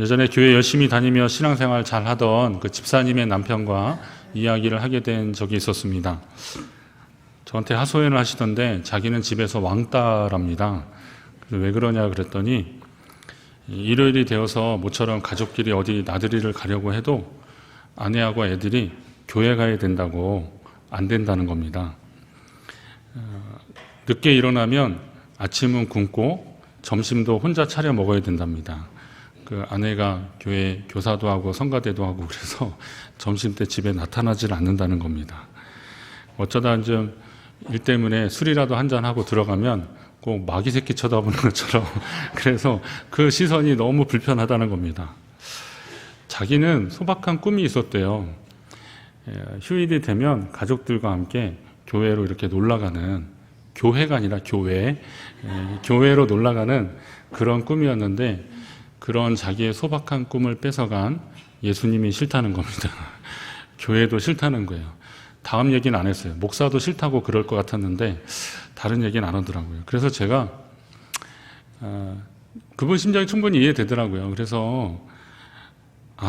예전에 교회 열심히 다니며 신앙생활 잘 하던 그 집사님의 남편과 이야기를 하게 된 적이 있었습니다. 저한테 하소연을 하시던데 자기는 집에서 왕따랍니다. 그래서 왜 그러냐 그랬더니 일요일이 되어서 모처럼 가족끼리 어디 나들이를 가려고 해도 아내하고 애들이 교회 가야 된다고 안 된다는 겁니다. 늦게 일어나면 아침은 굶고 점심도 혼자 차려 먹어야 된답니다. 그 아내가 교회 교사도 하고 성가대도 하고 그래서 점심 때 집에 나타나질 않는다는 겁니다. 어쩌다 좀 일 때문에 술이라도 한잔 하고 들어가면 꼭 마귀 새끼 쳐다보는 것처럼 그래서 그 시선이 너무 불편하다는 겁니다. 자기는 소박한 꿈이 있었대요. 휴일이 되면 가족들과 함께 교회로 이렇게 놀러가는, 교회가 아니라 교회로 놀러가는 그런 꿈이었는데 그런 자기의 소박한 꿈을 뺏어간 예수님이 싫다는 겁니다. 교회도 싫다는 거예요. 다음 얘기는 안 했어요. 목사도 싫다고 그럴 것 같았는데 다른 얘기는 안 하더라고요. 그래서 제가 그분 심정이 충분히 이해되더라고요. 그래서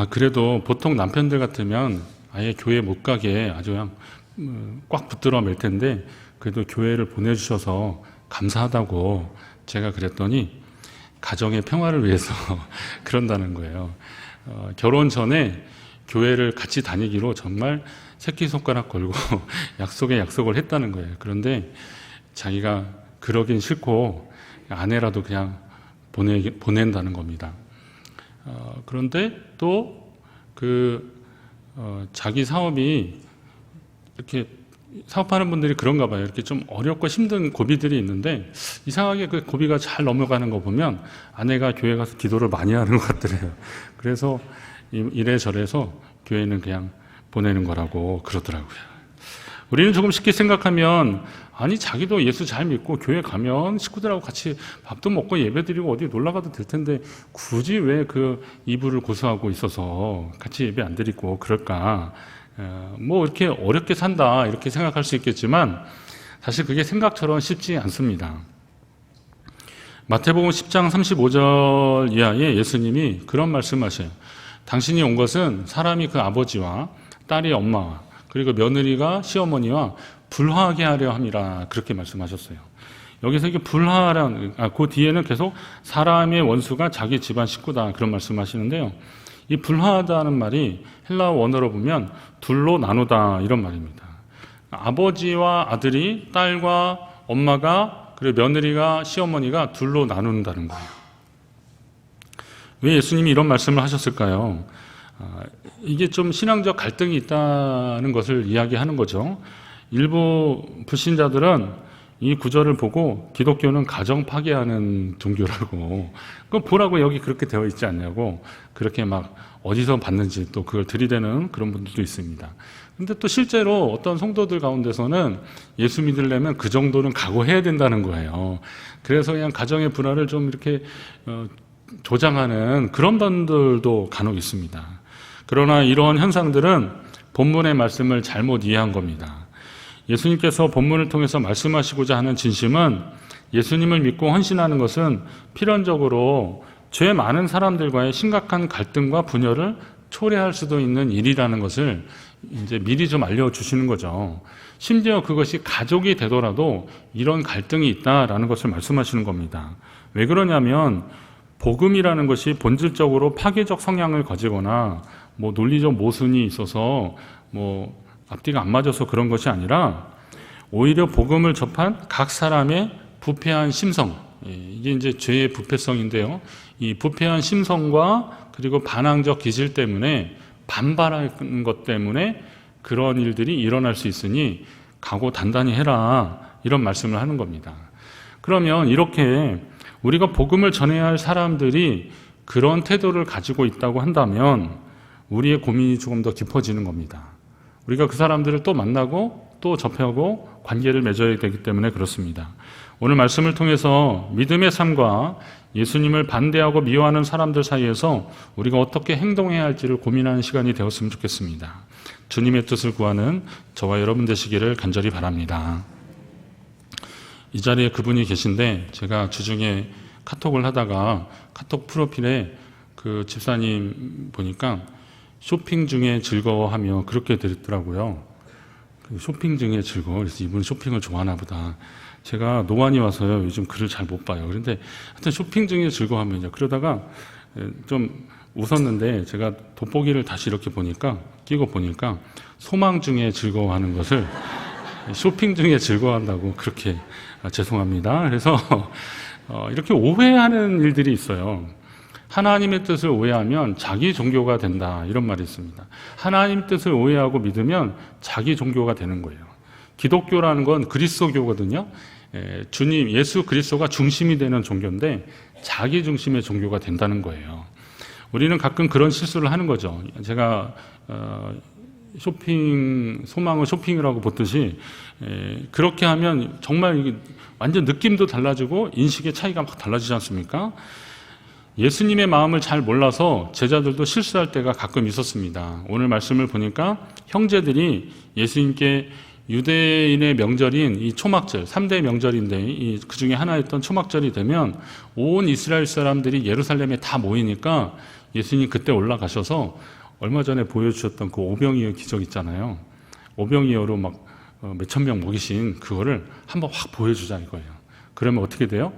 그래도 보통 남편들 같으면 아예 교회 못 가게 아주 그냥 꽉 붙들어 맬 텐데 그래도 교회를 보내주셔서 감사하다고 제가 그랬더니 가정의 평화를 위해서 그런다는 거예요. 결혼 전에 교회를 같이 다니기로 정말 새끼손가락 걸고 약속을 했다는 거예요. 그런데 자기가 그러긴 싫고 아내라도 그냥 보낸다는 겁니다. 그런데 또 자기 사업이 이렇게 사업하는 분들이 그런가 봐요. 이렇게 좀 어렵고 힘든 고비들이 있는데 이상하게 그 고비가 잘 넘어가는 거 보면 아내가 교회 가서 기도를 많이 하는 것 같더래요. 그래서 이래저래서 교회는 그냥 보내는 거라고 그러더라고요. 우리는 조금 쉽게 생각하면 아니 자기도 예수 잘 믿고 교회 가면 식구들하고 같이 밥도 먹고 예배드리고 어디 놀러 가도 될 텐데 굳이 왜 그 이불을 고수하고 있어서 같이 예배 안 드리고 그럴까? 뭐 이렇게 어렵게 산다 이렇게 생각할 수 있겠지만 사실 그게 생각처럼 쉽지 않습니다. 마태복음 10장 35절 이하에 예수님이 그런 말씀하셔요. 당신이 온 것은 사람이 그 아버지와 딸이 엄마와 그리고 며느리가 시어머니와 불화하게 하려 함이라 그렇게 말씀하셨어요. 여기서 이게 불화란 그 뒤에는 계속 사람의 원수가 자기 집안 식구다 그런 말씀하시는데요. 이 불화하다는 말이 헬라어 원어로 보면 둘로 나누다 이런 말입니다. 아버지와 아들이 딸과 엄마가 그리고 며느리가 시어머니가 둘로 나눈다는 거예요. 왜 예수님이 이런 말씀을 하셨을까요? 이게 좀 신앙적 갈등이 있다는 것을 이야기하는 거죠. 일부 불신자들은 이 구절을 보고 기독교는 가정 파괴하는 종교라고 그럼 보라고 여기 그렇게 되어 있지 않냐고 그렇게 막 어디서 봤는지 또 그걸 들이대는 그런 분들도 있습니다. 근데 또 실제로 어떤 성도들 가운데서는 예수 믿으려면 그 정도는 각오해야 된다는 거예요. 그래서 그냥 가정의 불화를 좀 이렇게 조장하는 그런 분들도 간혹 있습니다. 그러나 이러한 현상들은 본문의 말씀을 잘못 이해한 겁니다. 예수님께서 본문을 통해서 말씀하시고자 하는 진심은 예수님을 믿고 헌신하는 것은 필연적으로 죄 많은 사람들과의 심각한 갈등과 분열을 초래할 수도 있는 일이라는 것을 이제 미리 좀 알려주시는 거죠. 심지어 그것이 가족이 되더라도 이런 갈등이 있다라는 것을 말씀하시는 겁니다. 왜 그러냐면 복음이라는 것이 본질적으로 파괴적 성향을 가지거나 뭐 논리적 모순이 있어서 뭐 앞뒤가 안 맞아서 그런 것이 아니라 오히려 복음을 접한 각 사람의 부패한 심성, 이게 이제 죄의 부패성인데요. 이 부패한 심성과 그리고 반항적 기질 때문에 반발하는 것 때문에 그런 일들이 일어날 수 있으니 각오 단단히 해라 이런 말씀을 하는 겁니다. 그러면 이렇게 우리가 복음을 전해야 할 사람들이 그런 태도를 가지고 있다고 한다면 우리의 고민이 조금 더 깊어지는 겁니다. 우리가 그 사람들을 또 만나고 또 접하고 관계를 맺어야 되기 때문에 그렇습니다. 오늘 말씀을 통해서 믿음의 삶과 예수님을 반대하고 미워하는 사람들 사이에서 우리가 어떻게 행동해야 할지를 고민하는 시간이 되었으면 좋겠습니다. 주님의 뜻을 구하는 저와 여러분 되시기를 간절히 바랍니다. 이 자리에 그분이 계신데 제가 주중에 카톡을 하다가 카톡 프로필에 그 집사님 보니까 쇼핑 중에 즐거워하며 그렇게 드렸더라고요. 그 쇼핑 중에 즐거워. 그래서 이분 쇼핑을 좋아하나 보다. 제가 노안이 와서요. 요즘 글을 잘 못 봐요. 그런데 하여튼 쇼핑 중에 즐거워하면요. 그러다가 좀 웃었는데 제가 돋보기를 다시 이렇게 끼고 보니까 소망 중에 즐거워하는 것을 쇼핑 중에 즐거워한다고 그렇게 죄송합니다. 그래서 이렇게 오해하는 일들이 있어요. 하나님의 뜻을 오해하면 자기 종교가 된다 이런 말이 있습니다. 하나님 뜻을 오해하고 믿으면 자기 종교가 되는 거예요. 기독교라는 건 그리스도교거든요. 주님 예수 그리스도가 중심이 되는 종교인데 자기 중심의 종교가 된다는 거예요. 우리는 가끔 그런 실수를 하는 거죠. 제가 소망을 쇼핑이라고 보듯이 그렇게 하면 정말 이게 완전 느낌도 달라지고 인식의 차이가 막 달라지지 않습니까? 예수님의 마음을 잘 몰라서 제자들도 실수할 때가 가끔 있었습니다. 오늘 말씀을 보니까 형제들이 예수님께 유대인의 명절인 이 초막절, 3대 명절인데 그 중에 하나였던 초막절이 되면 온 이스라엘 사람들이 예루살렘에 다 모이니까 예수님 그때 올라가셔서 얼마 전에 보여주셨던 그 오병이어 기적 있잖아요. 오병이어로 막 몇천 명 먹이신 그거를 한번 확 보여주자 이거예요. 그러면 어떻게 돼요?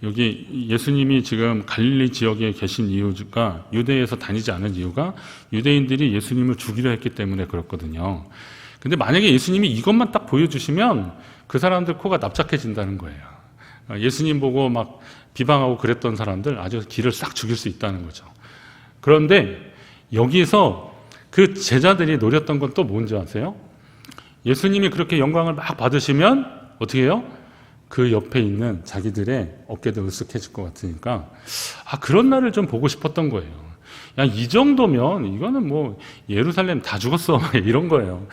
여기 예수님이 지금 갈릴리 지역에 계신 이유가 유대에서 다니지 않은 이유가 유대인들이 예수님을 죽이려 했기 때문에 그렇거든요. 근데 만약에 예수님이 이것만 딱 보여주시면 그 사람들 코가 납작해진다는 거예요. 예수님 보고 막 비방하고 그랬던 사람들 아주 기를 싹 죽일 수 있다는 거죠. 그런데 여기서 그 제자들이 노렸던 건 또 뭔지 아세요? 예수님이 그렇게 영광을 막 받으시면 어떻게 해요? 그 옆에 있는 자기들의 어깨도 으쓱해질 것 같으니까 그런 날을 좀 보고 싶었던 거예요. 야, 이 정도면 이거는 뭐 예루살렘 다 죽었어 이런 거예요.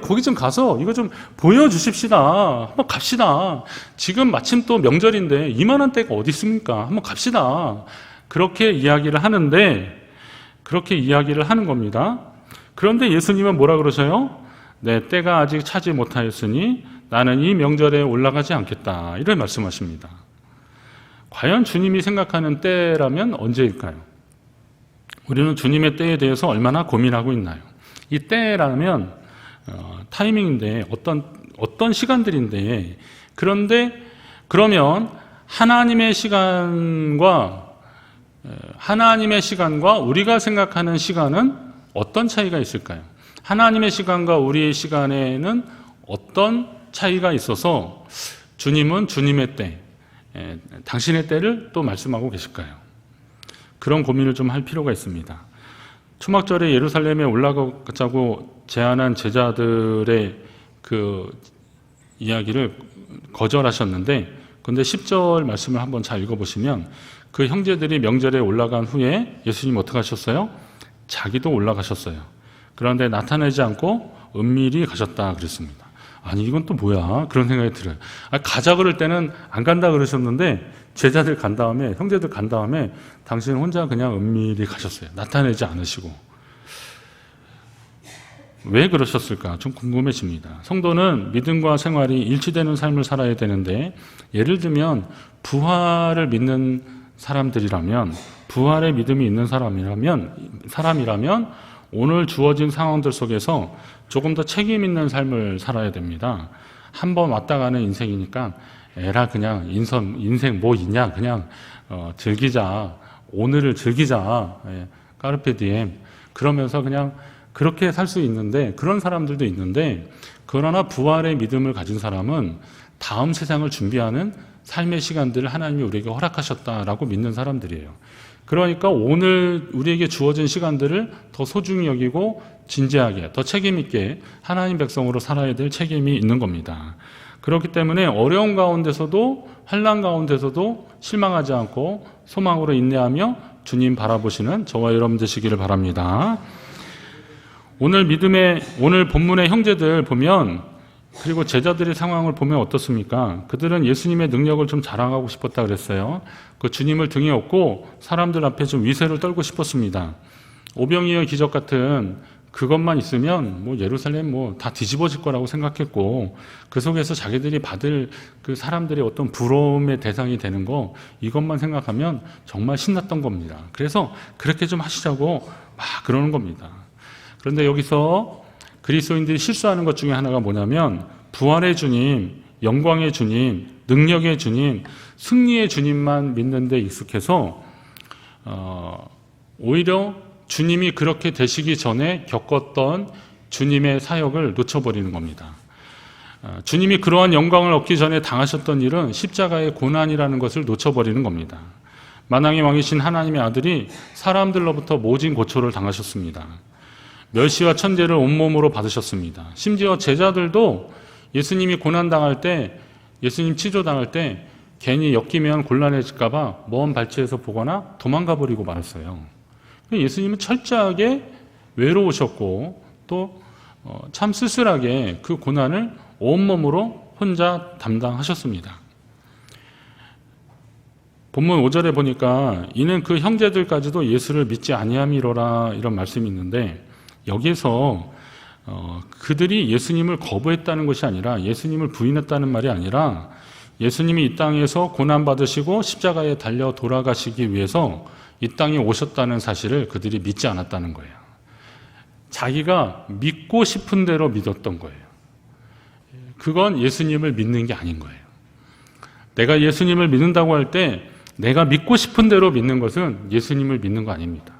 거기 좀 가서 이거 좀 보여주십시다. 한번 갑시다. 지금 마침 또 명절인데 이만한 때가 어디 있습니까? 한번 갑시다. 그렇게 이야기를 하는 겁니다. 그런데 예수님은 뭐라 그러셔요? 내 때가 아직 차지 못하였으니 나는 이 명절에 올라가지 않겠다. 이런 말씀하십니다. 과연 주님이 생각하는 때라면 언제일까요? 우리는 주님의 때에 대해서 얼마나 고민하고 있나요? 이 때라면 타이밍인데 어떤 시간들인데 그러면 하나님의 시간과 우리가 생각하는 시간은 어떤 차이가 있을까요? 하나님의 시간과 우리의 시간에는 어떤 차이가 있어서 주님은 주님의 때, 당신의 때를 또 말씀하고 계실까요? 그런 고민을 좀 할 필요가 있습니다. 초막절에 예루살렘에 올라가자고 제안한 제자들의 그 이야기를 거절하셨는데, 근데 10절 말씀을 한번 잘 읽어보시면 그 형제들이 명절에 올라간 후에 예수님 어떻게 하셨어요? 자기도 올라가셨어요. 그런데 나타내지 않고 은밀히 가셨다 그랬습니다. 아니 이건 또 뭐야? 그런 생각이 들어요. 가자 그럴 때는 안 간다 그러셨는데 제자들 간 다음에 형제들 간 다음에 당신은 혼자 그냥 은밀히 가셨어요. 나타내지 않으시고. 왜 그러셨을까? 좀 궁금해집니다. 성도는 믿음과 생활이 일치되는 삶을 살아야 되는데 예를 들면 부활을 믿는 사람들이라면 부활의 믿음이 있는 사람이라면 오늘 주어진 상황들 속에서 조금 더 책임 있는 삶을 살아야 됩니다. 한 번 왔다 가는 인생이니까 에라 그냥 인생 뭐 있냐 그냥 즐기자. 오늘을 즐기자. 까르페 디엠. 그러면서 그냥 그렇게 살 수 있는데 그런 사람들도 있는데 그러나 부활의 믿음을 가진 사람은 다음 세상을 준비하는 삶의 시간들을 하나님이 우리에게 허락하셨다라고 믿는 사람들이에요. 그러니까 오늘 우리에게 주어진 시간들을 더 소중히 여기고 진지하게 더 책임 있게 하나님 백성으로 살아야 될 책임이 있는 겁니다. 그렇기 때문에 어려운 가운데서도 환난 가운데서도 실망하지 않고 소망으로 인내하며 주님 바라보시는 저와 여러분 되시기를 바랍니다. 오늘 본문의 형제들 보면 그리고 제자들의 상황을 보면 어떻습니까? 그들은 예수님의 능력을 좀 자랑하고 싶었다 그랬어요. 그 주님을 등에 업고 사람들 앞에 좀 위세를 떨고 싶었습니다. 오병이어 기적 같은 그것만 있으면 뭐 예루살렘 뭐 다 뒤집어질 거라고 생각했고, 그 속에서 자기들이 받을 그 사람들의 어떤 부러움의 대상이 되는 거, 이것만 생각하면 정말 신났던 겁니다. 그래서 그렇게 좀 하시자고 막 그러는 겁니다. 그런데 여기서 그리스도인들이 실수하는 것 중에 하나가 뭐냐면, 부활의 주님, 영광의 주님, 능력의 주님, 승리의 주님만 믿는 데 익숙해서 오히려 주님이 그렇게 되시기 전에 겪었던 주님의 사역을 놓쳐버리는 겁니다. 주님이 그러한 영광을 얻기 전에 당하셨던 일은 십자가의 고난이라는 것을 놓쳐버리는 겁니다. 만왕의 왕이신 하나님의 아들이 사람들로부터 모진 고초를 당하셨습니다. 멸시와 천대를 온몸으로 받으셨습니다. 심지어 제자들도 예수님이 고난당할 때, 예수님 치조당할 때 괜히 엮이면 곤란해질까봐 먼 발치에서 보거나 도망가 버리고 말았어요. 예수님은 철저하게 외로우셨고 또 참 쓸쓸하게 그 고난을 온몸으로 혼자 담당하셨습니다. 본문 5절에 보니까 이는 그 형제들까지도 예수를 믿지 아니함이로라, 이런 말씀이 있는데, 여기에서 그들이 예수님을 거부했다는 것이 아니라, 예수님을 부인했다는 말이 아니라, 예수님이 이 땅에서 고난받으시고 십자가에 달려 돌아가시기 위해서 이 땅에 오셨다는 사실을 그들이 믿지 않았다는 거예요. 자기가 믿고 싶은 대로 믿었던 거예요. 그건 예수님을 믿는 게 아닌 거예요. 내가 예수님을 믿는다고 할 때 내가 믿고 싶은 대로 믿는 것은 예수님을 믿는 거 아닙니다.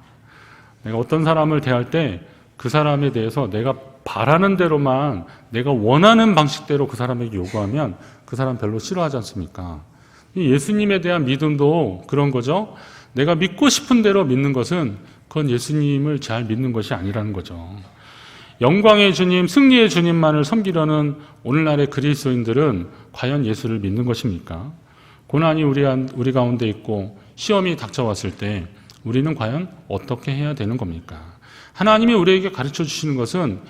내가 어떤 사람을 대할 때 그 사람에 대해서 내가 바라는 대로만, 내가 원하는 방식대로 그 사람에게 요구하면 그 사람 별로 싫어하지 않습니까? 예수님에 대한 믿음도 그런 거죠. 내가 믿고 싶은 대로 믿는 것은 그건 예수님을 잘 믿는 것이 아니라는 거죠. 영광의 주님, 승리의 주님만을 섬기려는 오늘날의 그리스도인들은 과연 예수를 믿는 것입니까? 고난이 우리 가운데 있고 시험이 닥쳐왔을 때 우리는 과연 어떻게 해야 되는 겁니까? 하나님이 우리에게 가르쳐 주시는 것은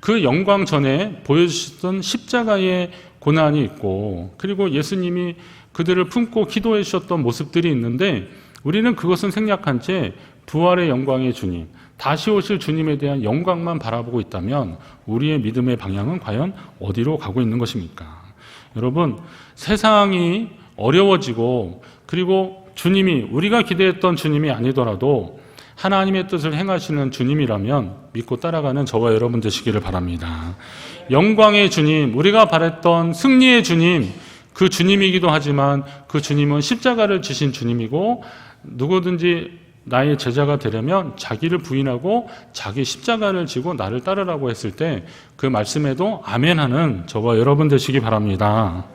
그 영광 전에 보여주셨던 십자가의 고난이 있고, 그리고 예수님이 그들을 품고 기도해 주셨던 모습들이 있는데, 우리는 그것은 생략한 채 부활의 영광의 주님, 다시 오실 주님에 대한 영광만 바라보고 있다면 우리의 믿음의 방향은 과연 어디로 가고 있는 것입니까? 여러분, 세상이 어려워지고, 그리고 주님이, 우리가 기대했던 주님이 아니더라도 하나님의 뜻을 행하시는 주님이라면 믿고 따라가는 저와 여러분 되시기를 바랍니다. 영광의 주님, 우리가 바랬던 승리의 주님, 그 주님이기도 하지만 그 주님은 십자가를 지신 주님이고, 누구든지 나의 제자가 되려면 자기를 부인하고 자기 십자가를 지고 나를 따르라고 했을 때 그 말씀에도 아멘하는 저와 여러분 되시기 바랍니다.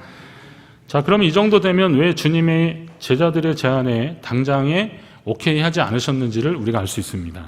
자, 그럼 이 정도 되면 왜 주님의 제자들의 제안에 당장에 오케이 하지 않으셨는지를 우리가 알 수 있습니다.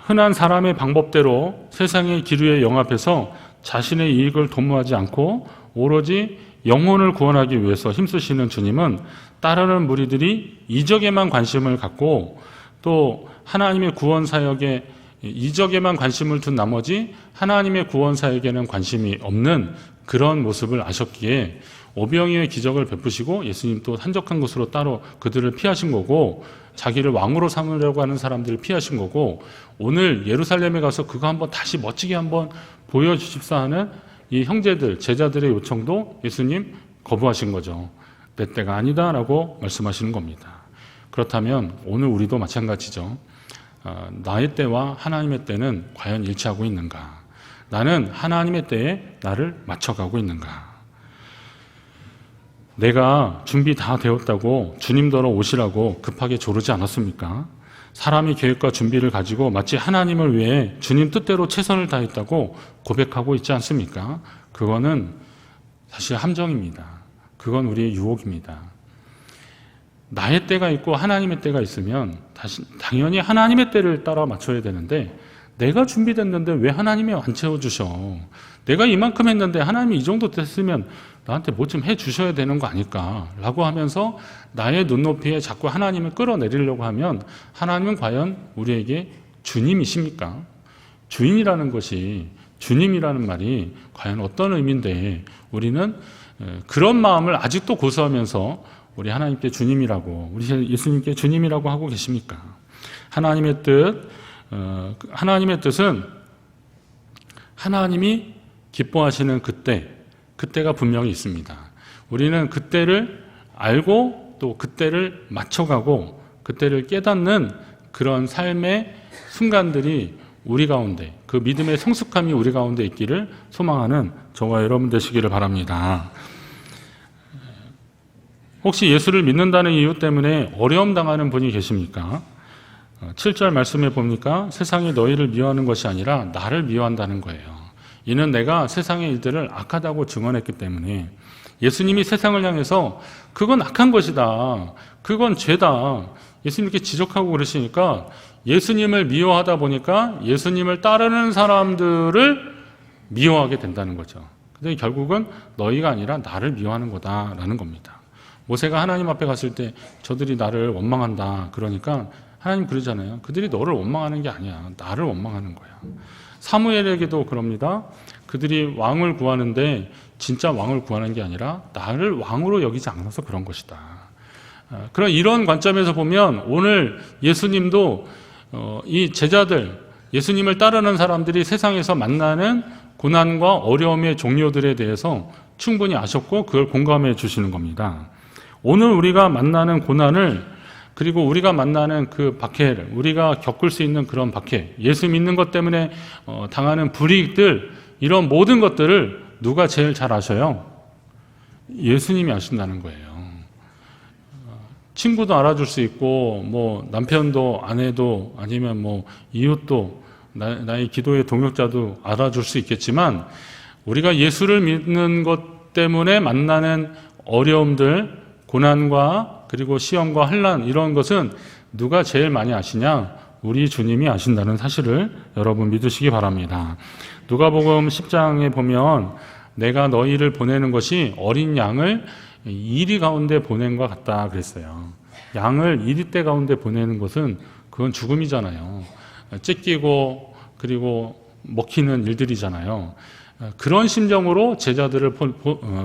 흔한 사람의 방법대로 세상의 기류에 영합해서 자신의 이익을 도모하지 않고 오로지 영혼을 구원하기 위해서 힘쓰시는 주님은 따르는 무리들이 이적에만 관심을 갖고 또 하나님의 구원 사역에 이적에만 관심을 둔 나머지 하나님의 구원 사역에는 관심이 없는 그런 모습을 아셨기에 오병이어의 기적을 베푸시고 예수님 또 한적한 곳으로 따로 그들을 피하신 거고, 자기를 왕으로 삼으려고 하는 사람들을 피하신 거고, 오늘 예루살렘에 가서 그거 한번 다시 멋지게 한번 보여주십사 하는 이 형제들, 제자들의 요청도 예수님 거부하신 거죠. 내 때가 아니다라고 말씀하시는 겁니다. 그렇다면 오늘 우리도 마찬가지죠. 나의 때와 하나님의 때는 과연 일치하고 있는가? 나는 하나님의 때에 나를 맞춰가고 있는가? 내가 준비 다 되었다고 주님더러 오시라고 급하게 조르지 않았습니까? 사람의 계획과 준비를 가지고 마치 하나님을 위해 주님 뜻대로 최선을 다했다고 고백하고 있지 않습니까? 그거는 사실 함정입니다. 그건 우리의 유혹입니다. 나의 때가 있고 하나님의 때가 있으면 당연히 하나님의 때를 따라 맞춰야 되는데, 내가 준비됐는데 왜 하나님이 안 채워주셔? 내가 이만큼 했는데 하나님이 이 정도 됐으면 나한테 뭐 좀 해주셔야 되는 거 아닐까? 라고 하면서 나의 눈높이에 자꾸 하나님을 끌어내리려고 하면 하나님은 과연 우리에게 주님이십니까? 주인이라는 것이, 주님이라는 말이 과연 어떤 의미인데 우리는 그런 마음을 아직도 고수하면서 우리 하나님께 주님이라고, 우리 예수님께 주님이라고 하고 계십니까? 하나님의 뜻, 하나님의 뜻은 하나님이 기뻐하시는 그때가 분명히 있습니다. 우리는 그때를 알고 또 그때를 맞춰가고 그때를 깨닫는 그런 삶의 순간들이 우리 가운데, 그 믿음의 성숙함이 우리 가운데 있기를 소망하는 저와 여러분 되시기를 바랍니다. 혹시 예수를 믿는다는 이유 때문에 어려움 당하는 분이 계십니까? 7절 말씀에 보니까 세상이 너희를 미워하는 것이 아니라 나를 미워한다는 거예요. 이는 내가 세상의 일들을 악하다고 증언했기 때문에. 예수님이 세상을 향해서 그건 악한 것이다, 그건 죄다, 예수님 이렇게 지적하고 그러시니까 예수님을 미워하다 보니까 예수님을 따르는 사람들을 미워하게 된다는 거죠. 근데 결국은 너희가 아니라 나를 미워하는 거다라는 겁니다. 모세가 하나님 앞에 갔을 때 저들이 나를 원망한다 그러니까 하나님 그러잖아요. 그들이 너를 원망하는 게 아니야, 나를 원망하는 거야. 사무엘에게도 그럽니다. 그들이 왕을 구하는데 진짜 왕을 구하는 게 아니라 나를 왕으로 여기지 않아서 그런 것이다. 그런 이런 관점에서 보면 오늘 예수님도 이 제자들, 예수님을 따르는 사람들이 세상에서 만나는 고난과 어려움의 종류들에 대해서 충분히 아셨고 그걸 공감해 주시는 겁니다. 오늘 우리가 만나는 고난을, 그리고 우리가 만나는 그 박해를, 우리가 겪을 수 있는 그런 박해, 예수 믿는 것 때문에 당하는 불이익들, 이런 모든 것들을 누가 제일 잘 아셔요? 예수님이 아신다는 거예요. 친구도 알아줄 수 있고, 뭐 남편도 아내도 아니면 뭐 이웃도 나의 기도의 동역자도 알아줄 수 있겠지만, 우리가 예수를 믿는 것 때문에 만나는 어려움들, 고난과 그리고 시험과 환난, 이런 것은 누가 제일 많이 아시냐? 우리 주님이 아신다는 사실을 여러분 믿으시기 바랍니다. 누가복음 10장에 보면 내가 너희를 보내는 것이 어린 양을 이리 가운데 보낸 것 같다 그랬어요. 양을 이리떼 가운데 보내는 것은 그건 죽음이잖아요. 찢기고 그리고 먹히는 일들이잖아요. 그런 심정으로 제자들을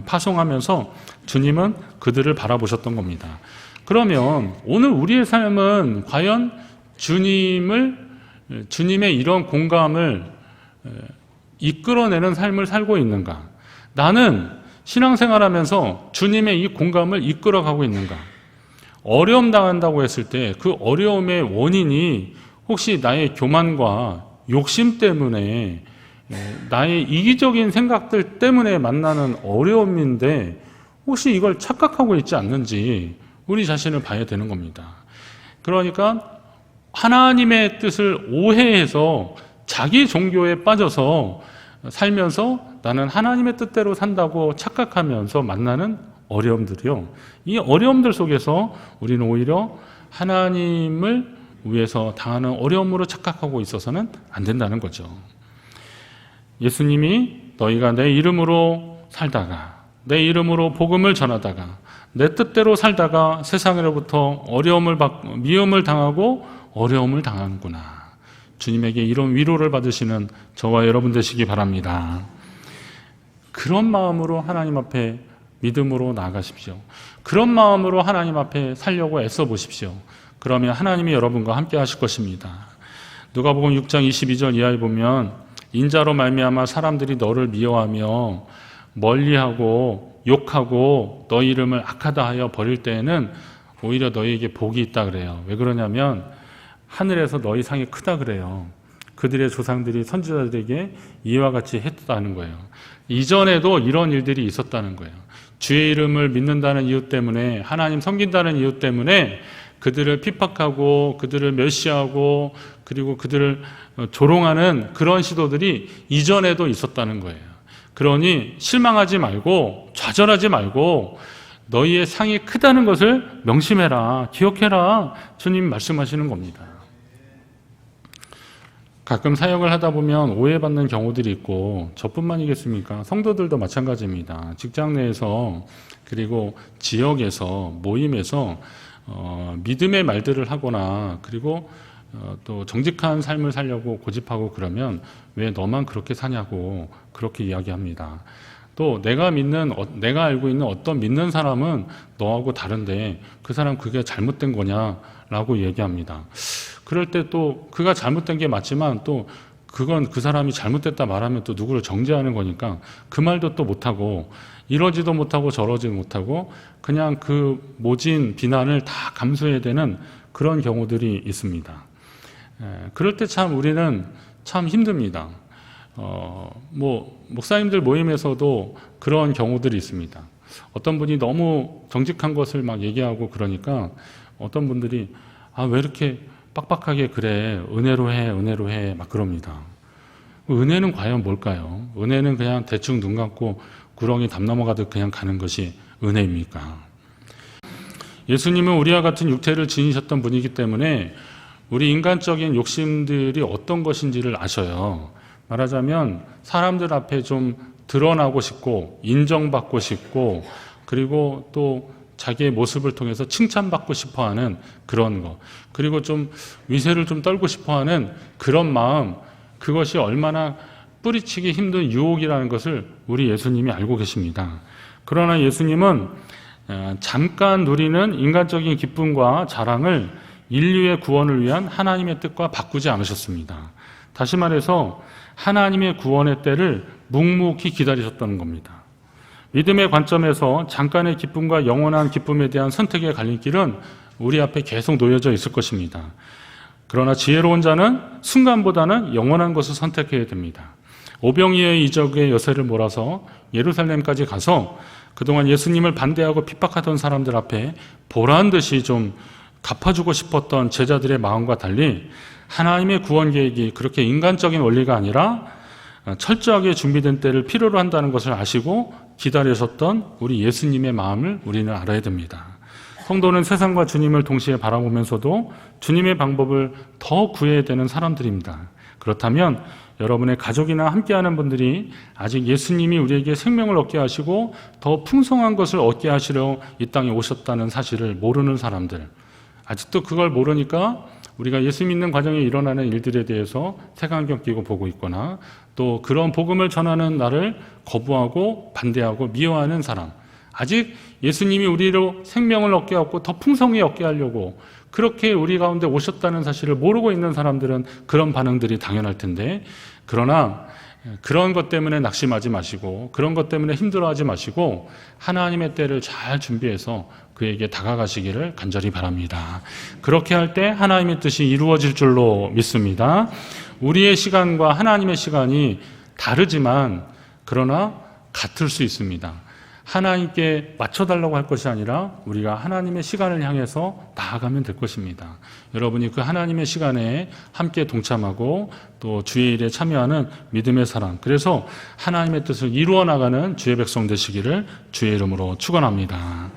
파송하면서 주님은 그들을 바라보셨던 겁니다. 그러면 오늘 우리의 삶은 과연 주님의 이런 공감을 이끌어내는 삶을 살고 있는가? 나는 신앙생활하면서 주님의 이 공감을 이끌어가고 있는가? 어려움 당한다고 했을 때 그 어려움의 원인이 혹시 나의 교만과 욕심 때문에, 나의 이기적인 생각들 때문에 만나는 어려움인데 혹시 이걸 착각하고 있지 않는지 우리 자신을 봐야 되는 겁니다. 그러니까 하나님의 뜻을 오해해서 자기 종교에 빠져서 살면서 나는 하나님의 뜻대로 산다고 착각하면서 만나는 어려움들이요. 이 어려움들 속에서 우리는 오히려 하나님을 위해서 당하는 어려움으로 착각하고 있어서는 안 된다는 거죠. 예수님이 너희가 내 이름으로 살다가, 내 이름으로 복음을 전하다가, 내 뜻대로 살다가 세상으로부터 미움을 당하고 어려움을 당하는구나. 주님에게 이런 위로를 받으시는 저와 여러분 되시기 바랍니다. 그런 마음으로 하나님 앞에 믿음으로 나아가십시오. 그런 마음으로 하나님 앞에 살려고 애써 보십시오. 그러면 하나님이 여러분과 함께 하실 것입니다. 누가복음 6장 22절 이하에 보면 인자로 말미암아 사람들이 너를 미워하며 멀리하고 욕하고 너 이름을 악하다 하여 버릴 때에는 오히려 너희에게 복이 있다 그래요. 왜 그러냐면 하늘에서 너희 상이 크다 그래요. 그들의 조상들이 선지자들에게 이와 같이 했다는 거예요. 이전에도 이런 일들이 있었다는 거예요. 주의 이름을 믿는다는 이유 때문에, 하나님 섬긴다는 이유 때문에 그들을 핍박하고 그들을 멸시하고 그리고 그들을 조롱하는 그런 시도들이 이전에도 있었다는 거예요. 그러니 실망하지 말고 좌절하지 말고 너희의 상이 크다는 것을 명심해라, 기억해라, 주님 말씀하시는 겁니다. 가끔 사역을 하다 보면 오해받는 경우들이 있고, 저뿐만이겠습니까? 성도들도 마찬가지입니다. 직장 내에서 그리고 지역에서 모임에서 믿음의 말들을 하거나 그리고 또 정직한 삶을 살려고 고집하고 그러면 왜 너만 그렇게 사냐고 그렇게 이야기합니다. 또 내가 알고 있는 어떤 믿는 사람은 너하고 다른데 그 사람 그게 잘못된 거냐라고 얘기합니다. 그럴 때 또 그가 잘못된 게 맞지만 또 그건 그 사람이 잘못됐다 말하면 또 누구를 정죄하는 거니까 그 말도 또 못하고 이러지도 못하고 저러지도 못하고 그냥 그 모진 비난을 다 감수해야 되는 그런 경우들이 있습니다. 그럴 때 참 우리는 참 힘듭니다. 목사님들 모임에서도 그런 경우들이 있습니다. 어떤 분이 너무 정직한 것을 막 얘기하고 그러니까 어떤 분들이 왜 이렇게 빡빡하게 그래, 은혜로 해 막 그럽니다. 은혜는 과연 뭘까요? 은혜는 그냥 대충 눈 감고 구렁이 담 넘어가듯 그냥 가는 것이 은혜입니까? 예수님은 우리와 같은 육체를 지니셨던 분이기 때문에 우리 인간적인 욕심들이 어떤 것인지를 아셔요. 말하자면 사람들 앞에 좀 드러나고 싶고 인정받고 싶고 그리고 또 자기의 모습을 통해서 칭찬받고 싶어하는 그런 거, 그리고 좀 위세를 좀 떨고 싶어하는 그런 마음, 그것이 얼마나 뿌리치기 힘든 유혹이라는 것을 우리 예수님이 알고 계십니다. 그러나 예수님은 잠깐 누리는 인간적인 기쁨과 자랑을 인류의 구원을 위한 하나님의 뜻과 바꾸지 않으셨습니다. 다시 말해서 하나님의 구원의 때를 묵묵히 기다리셨다는 겁니다. 믿음의 관점에서 잠깐의 기쁨과 영원한 기쁨에 대한 선택의 갈림길은 우리 앞에 계속 놓여져 있을 것입니다. 그러나 지혜로운 자는 순간보다는 영원한 것을 선택해야 됩니다. 오병이어의 이적의 여세를 몰아서 예루살렘까지 가서 그동안 예수님을 반대하고 핍박하던 사람들 앞에 보란 듯이 좀 갚아주고 싶었던 제자들의 마음과 달리 하나님의 구원 계획이 그렇게 인간적인 원리가 아니라 철저하게 준비된 때를 필요로 한다는 것을 아시고 기다리셨던 우리 예수님의 마음을 우리는 알아야 됩니다. 성도는 세상과 주님을 동시에 바라보면서도 주님의 방법을 더 구해야 되는 사람들입니다. 그렇다면 여러분의 가족이나 함께하는 분들이 아직 예수님이 우리에게 생명을 얻게 하시고 더 풍성한 것을 얻게 하시려 이 땅에 오셨다는 사실을 모르는 사람들, 아직도 그걸 모르니까 우리가 예수 믿는 과정에 일어나는 일들에 대해서 색안경 끼고 보고 있거나 또 그런 복음을 전하는 나를 거부하고 반대하고 미워하는 사람, 아직 예수님이 우리로 생명을 얻게 하고 더 풍성히 얻게 하려고 그렇게 우리 가운데 오셨다는 사실을 모르고 있는 사람들은 그런 반응들이 당연할 텐데, 그러나 그런 것 때문에 낙심하지 마시고 그런 것 때문에 힘들어하지 마시고 하나님의 때를 잘 준비해서 그에게 다가가시기를 간절히 바랍니다. 그렇게 할 때 하나님의 뜻이 이루어질 줄로 믿습니다. 우리의 시간과 하나님의 시간이 다르지만 그러나 같을 수 있습니다. 하나님께 맞춰달라고 할 것이 아니라 우리가 하나님의 시간을 향해서 나아가면 될 것입니다. 여러분이 그 하나님의 시간에 함께 동참하고 또 주의 일에 참여하는 믿음의 사람, 그래서 하나님의 뜻을 이루어 나가는 주의 백성 되시기를 주의 이름으로 축원합니다.